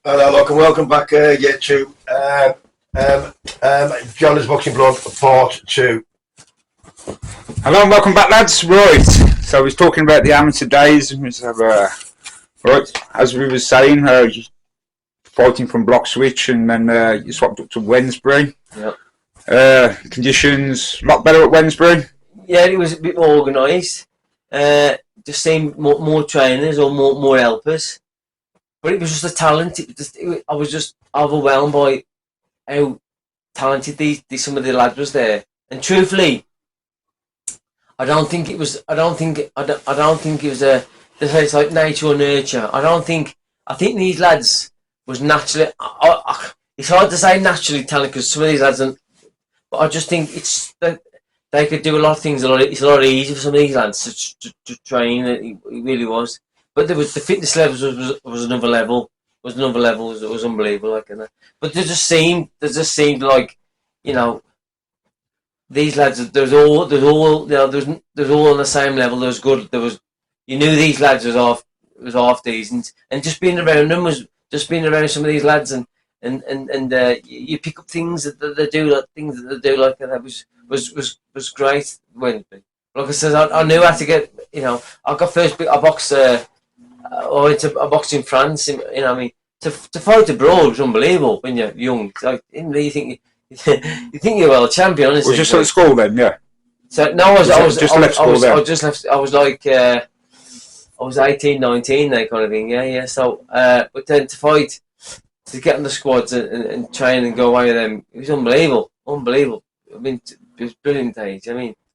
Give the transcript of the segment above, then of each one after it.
Hello, look, and welcome back to Jonah's Boxing Blog Part 2. Hello and welcome back, lads. Right, so I was talking about the amateur days. Right, as we were saying, fighting from block switch, and then you swapped up to Wednesbury. Yep. Conditions a lot better at Wednesbury. Yeah, it was a bit more organised. Just seemed more trainers or more helpers. But it was just a talent. I was just overwhelmed by how talented some of the lads was there. And truthfully, I don't think it was. I don't think it was a. It's like nature or nurture. I think these lads was naturally. It's hard to say naturally talented because some of these lads, but I just think it's that they could do a lot of things. It's a lot easier for some of these lads to train. It really was. But the fitness levels was another level. Was unbelievable. Like that. But there just seemed like, these lads. There's all on the same level. There was good. You knew these lads was half decent, and just being around them was just being around some of these lads and you pick up things that they do, like that was great. When, like I said, I knew how to get. I got first. I boxed. I boxed in France. To fight abroad was unbelievable when you're young. So, you think you think you're well champion. Honestly, Was you still at school then? Yeah. So no, I was just left school then. I just left. I was like I was 18, 19, that kind of thing. Yeah. So, but then to get on the squads and train and go away with them, it was unbelievable. I mean, it was brilliant days.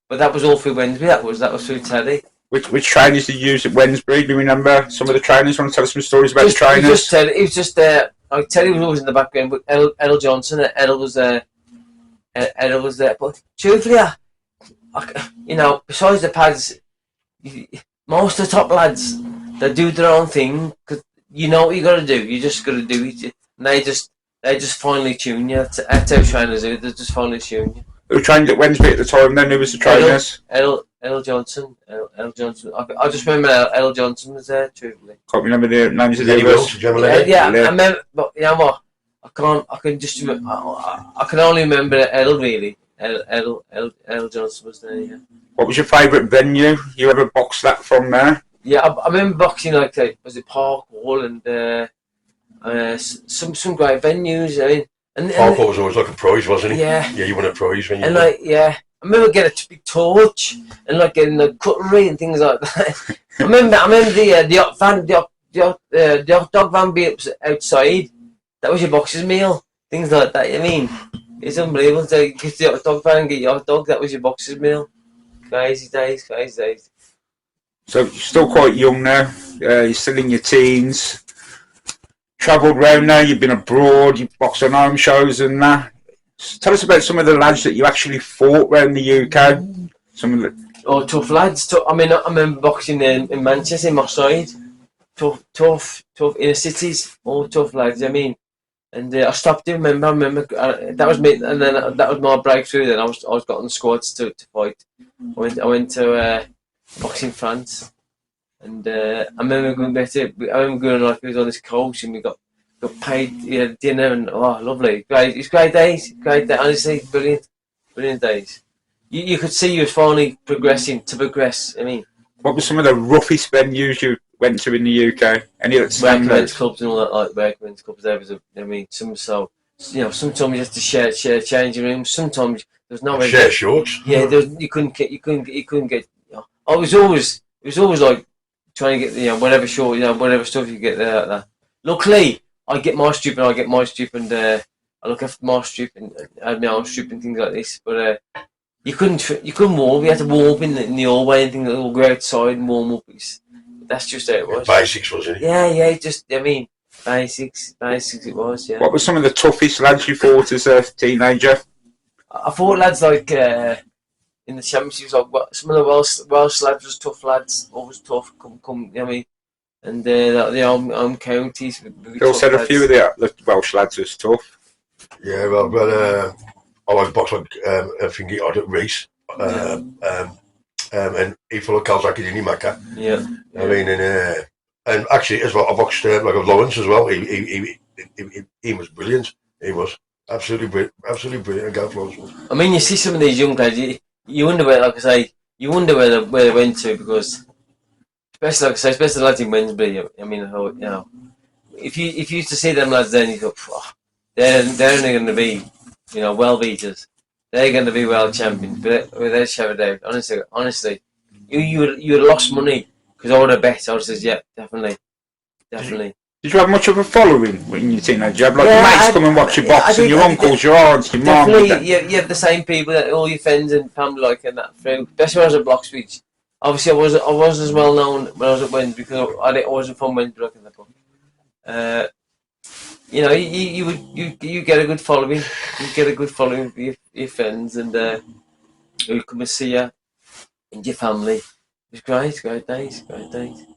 But that was all through Wednesday. That was through Teddy. Which trainers did you use at Wednesbury? Do you remember some of the trainers? Want to tell us some stories about the trainers? It was just like Teddy was always in the background, but Edel Johnson, Edel was there. But truthfully, besides the pads, most of the top lads, they do their own thing because you know what you got to do. You just got to do it, and they just finally tune you. That's how trainers do. They just finally tune you. Who trained at Wednesbury at the time then? Who was the trainers? Edel Johnson. Edel Johnson. I just remember Edel Johnson was there, truthfully. Can't remember the names of the others. Yeah, I remember, but you know what? I can only remember Edel, really. Edel Johnson was there, yeah. What was your favourite venue? You ever boxed that from there? Yeah, I remember boxing was it Park Hall and some great venues. Park Hall was always like a prize, wasn't he? Yeah. Yeah, you won a prize when you. And I remember getting a big torch and getting the cutlery and things like that. I remember the hot dog van being outside. That was your boxer's meal. Things like that. It's unbelievable to get the hot dog van and get your hot dog. That was your boxer's meal. Crazy days. So you're still quite young now. You're still in your teens. Travelled round now. You've been abroad. You've boxed on home shows and that. Tell us about some of the lads that you actually fought around the UK. Some of the tough lads. I remember boxing in Manchester, in my side. Tough inner cities. All tough lads. And I stopped it. I remember that was me, and then that was my breakthrough. Then I was got on the squads to fight. I went to boxing France, and I remember going back to. I remember going we was on this coach, and we got paid dinner, and lovely, great. It's great days, honestly, brilliant days. You could see you was finally progressing. What were some of the roughest venues you went to in the UK? Any that stand out? Men's clubs and all that, like men's clubs. There was sometimes you had to share changing rooms. Sometimes there was no share shorts. Yeah, you couldn't get. I was always like trying to get whatever short, whatever stuff you get there. Luckily, I get my strip, and I look after my strip and I had my own strip and things like this. But you couldn't warm. You had to warm up in the hallway and things. Or go outside and warm up. That's just how it was. Basics, wasn't it? Yeah. Basics. It was. Yeah. What were some of the toughest lads you fought as a teenager? I fought lads like in the championships. Like some of the Welsh lads was tough lads. Always tough. Come. And the home counties. Bill said a few of the Welsh lads was tough. Yeah, well, I was boxing thingy out at race, and he full of calls like he didn't Yeah. And actually as well, I boxed like Lawrence as well. He he was brilliant. He was absolutely brilliant and go for us. I mean, you see some of these young guys, you wonder where, like I say, you wonder where they went to, because especially, like I say, especially the lads in Wednesbury. I mean, you know, if you used to see them lads then, you thought, oh, they're going to be, you know, well beaters. They're going to be world champions. But without a shadow of a doubt, honestly, you would have lost money, because I would have bet. I would have said, yeah, definitely. Did you have much of a following when you were teenager? Did you have like your mates come and watch you boxing, your uncles, your aunts, your mum? Definitely, you have the same people that all your friends and family like, and that through. Especially when I was at Bloxbridge. Obviously, I was as well known when I was at Wednesbury, because I wasn't from Wednesbury like in the book. You know, you get a good following. You get a good following with your friends, and who come and see you, and your family. It was great days.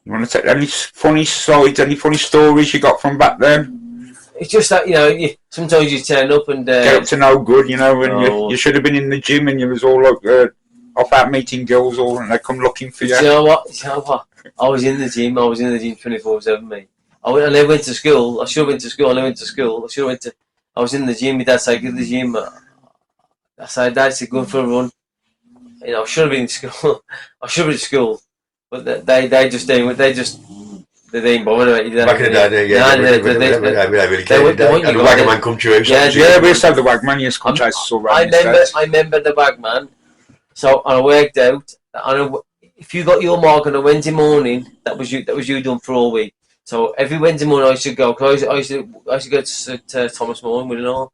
You want to take any funny sides, any funny stories you got from back then? It's just that, you know, sometimes you turn up and get up to no good, you know, and you should have been in the gym, and you was all like off out meeting girls, all, and they come looking for you. You know what? I was in the gym 24/7, mate. I never went to school. I should have went to school. I never went to school. I was in the gym. My dad said, "Go to the gym." I said, "Dad, said go for a run." You know, I should have been in school. But they just didn't. They didn't bother about it. Back in the day, yeah. They really cared. And the wagon man come to you. Yeah, we used to have the wagon man. Yes, come try to sort around. I remember the wagon man. So I worked out. If you got your mark on a Wednesday morning, that was you done for all week. So every Wednesday morning I should go. Cause I used to go to Thomas More with it all.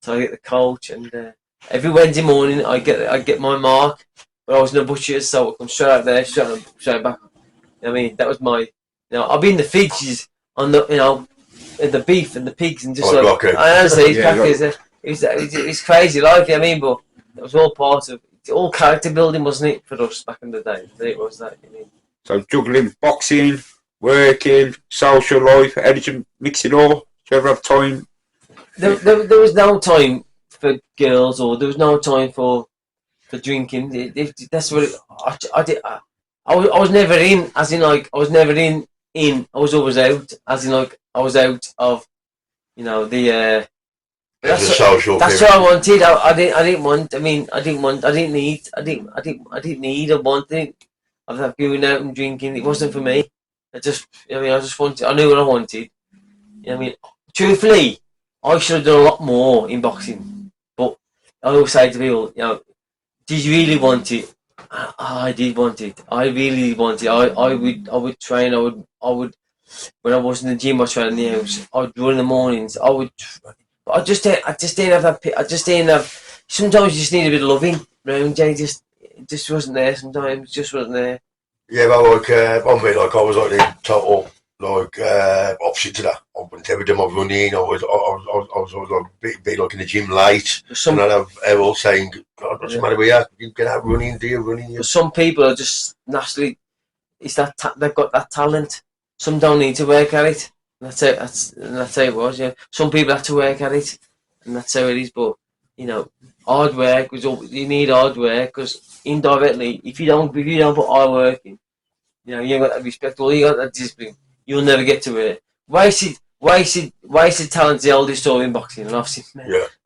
So I get the coach, and every Wednesday morning I get my mark. But I was in the butcher's, so I come straight out there, straight back. I mean, that was my. You know, I'll be in the Fidges on the, you know, in the beef and the pigs, and just I honestly, it's crazy life. I mean, but it was all part of all character building, wasn't it, for us back in the day? It was that. I mean. So juggling, boxing, working, social life. How did you mix it all? Did you ever have time? There was no time for girls, or there was no time for drinking. That's what I did. I was never in, as in like I was never in. I was always out, as in like I was out of, you know, the. That's social. That's what I wanted. I didn't want. I mean, I didn't need. I wanted. Of going out and drinking. It wasn't for me. I just wanted. I knew what I wanted. You know what I mean, truthfully, I should have done a lot more in boxing. But I always say to people, you know, did you really want it? I did want it. I really wanted it. I would train. I would when I was in the gym. I trained in the house. I would run in the mornings. I would. But I just didn't have that. I just didn't have. Sometimes you just need a bit of loving around you. It just wasn't there. Sometimes it just wasn't there. Yeah, but like on me, like I was like the total like opposite to that. I wouldn't ever do my running. I was like be like in the gym late. And I'd have everyone saying, "God, what's the matter with you? You get out running, do you running?" Some people are just naturally. It's that they've got that talent. Some don't need to work at it. That's how it was. Yeah, some people have to work at it, and that's how it is. But you know, hard work was all you need. Hard work, because indirectly, if you don't put hard work in, you know, you ain't got that respect. Or you got that discipline, you'll never get to it. Wasted talent's the oldest story in boxing, and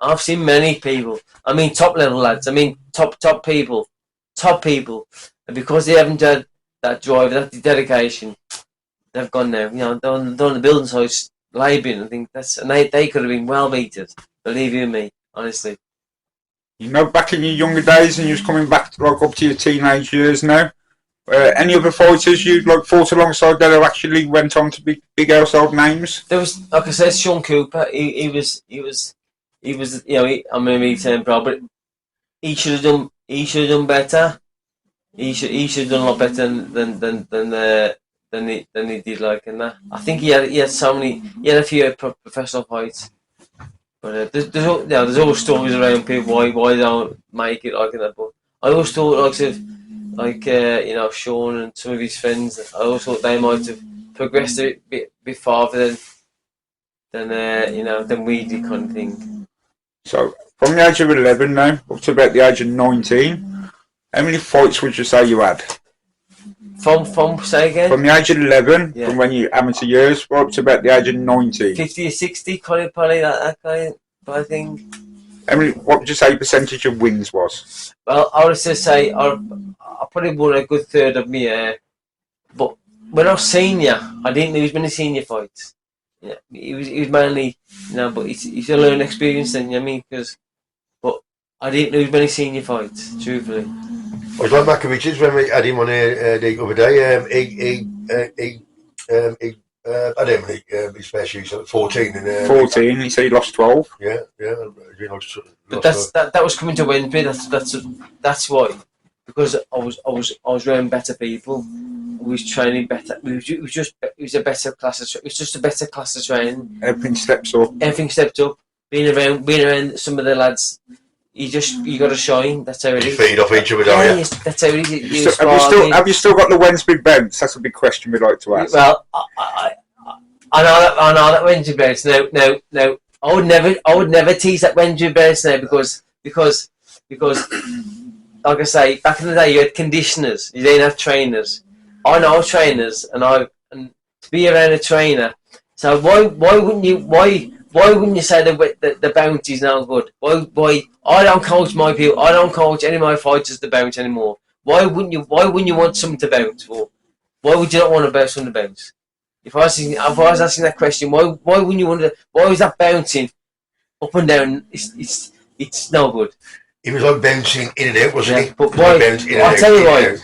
I've seen many people. I mean, top level lads. I mean, top people, and because they haven't had that drive, that dedication. They've gone now, you know, they're on the building sites, labouring. I think they could have been well beaters. Believe you me, honestly. You know, back in your younger days, and you're coming back to like up to your teenage years now. Any other fighters you like fought alongside that who actually went on to be big household names? There was, like I said, Sean Cooper. He was. You know, I'm going to be saying proud, but he should have done better. He should have done a lot better than he did, like, in that. I think he had a few professional fights, but there's always stories around people why they don't make it like in that. But I always thought you know, Sean and some of his friends, I always thought they might have progressed a bit farther than we did, kind of thing. So from the age of 11 now up to about the age of 19, how many fights would you say you had? From say again. From the age of 11, Yeah. from when you amateur years, right up to about the age of 19. 50 or 60, probably that kind of thing. How many? What would you say percentage of wins was? Well, I would just say I probably won a good third of me. But when I was senior, I didn't lose many senior fights. Yeah, it was mainly, but it's a learning experience then, you know what I mean? But I didn't lose many senior fights, truthfully. I was like Makovich's when we had him on the other day. He had him his first year, so 14. And, 14. He said he lost 12. Yeah. But that was coming to Wednesbury. That's why, because I was around better people. We was training better. It was a better class. It was just a better class of training. Everything steps up. Everything stepped up. Being around some of the lads, you got to shine. That's how it is. You feed off each other, don't you? Yes, that's how it is. Have you still got the Wednesbury bounce? That's a big question we'd like to ask. Well, I know that Wednesbury bounce. No. I would never tease that Wednesbury bounce now because like I say, back in the day you had conditioners. You didn't have trainers. I know trainers, and to be around a trainer. So why wouldn't you say the bounce is now good? Why I don't coach my people. I don't coach any of my fighters to bounce anymore. Why wouldn't you want someone to bounce for? Why would you not want to bounce on the bounce? If I was asking that question, why wouldn't you want to? Why was that bouncing up and down? It's no good. He was like bouncing in and out, wasn't he? But why? I'll tell you why.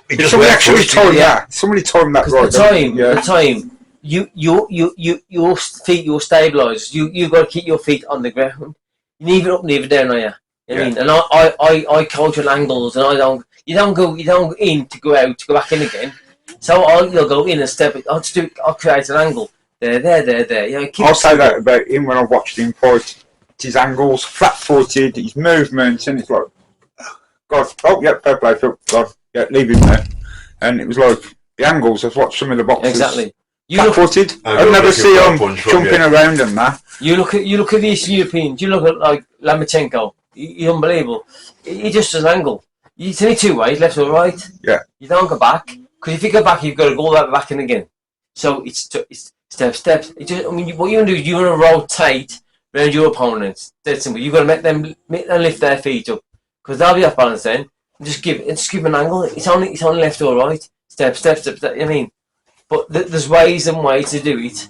Somebody actually told that. Somebody told him that right. The time. Your feet, you're stabilised. You got to keep your feet on the ground. You neither up, neither down, are you? I mean, and I coach on angles, and you don't go in to go out to go back in again. So you'll go in and step. I'll create an angle. There. You know, I'll say that about him when I watched him fight. His angles, flat-footed, his movements, and it's like, God, fair play, God, leave him there. And it was like the angles. I've watched some of the boxers. Exactly. Flat-footed. I've never seen him jumping around and that. You look at the Eastern Europeans. You look at like Lamachenko. He's unbelievable. He just does an angle. It's only two ways, left or right. Yeah. You don't go back, because if you go back, you've got to go that back in again. So it's steps. What you want to do is you want to rotate around your opponents. That's simple. You've got to make them lift their feet up, because they'll be off balance then. Just give an angle. It's only left or right. Step. I mean, but there's ways and ways to do it.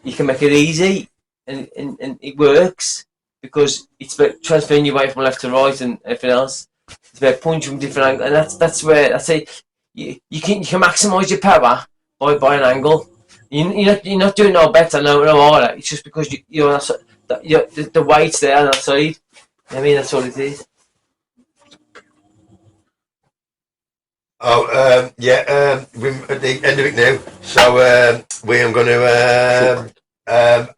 You can make it easy, and it works, because it's about transferring your weight from left to right and everything else. It's about punching from different angles, and that's where I say you can maximise your power by an angle. You're not doing no better, no harder. It's just because the weight's there on that side. I mean, that's all it is. We're at the end of it now, so we are going to have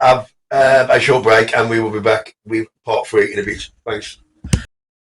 a short break, and we will be back with part 3 in a bit. Thanks.